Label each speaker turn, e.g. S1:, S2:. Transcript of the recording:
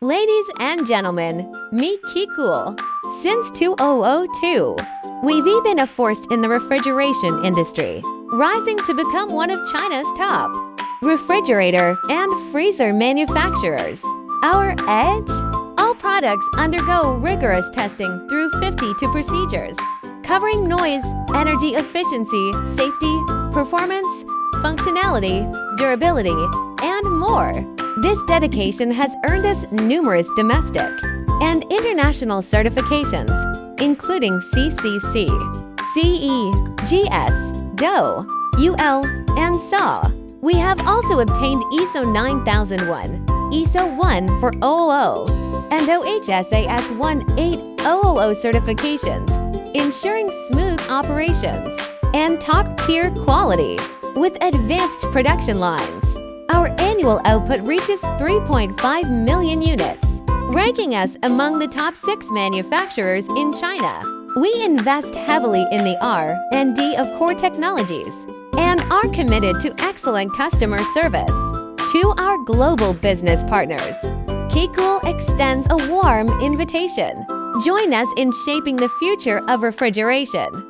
S1: Ladies and gentlemen, meet Keycool. Since 2002, we've been a force in the refrigeration industry, rising to become one of China's top refrigerator and freezer manufacturers. Our edge? All products undergo rigorous testing through 52 procedures, covering noise, energy efficiency, safety, performance, functionality, durability, and more. This dedication has earned us numerous domestic and international certifications, including CCC, CE, GS, DO, UL, and SAW. We have also obtained ISO 9001, ISO 1 for 00, and OHSAS 18000 certifications, ensuring smooth operations and top-tier quality with advanced production lines. Our annual output reaches 3.5 million units, ranking us among the top 6 manufacturers in China. We invest heavily in the R&D of core technologies and are committed to excellent customer service. To our global business partners, Keycool extends a warm invitation. Join us in shaping the future of refrigeration.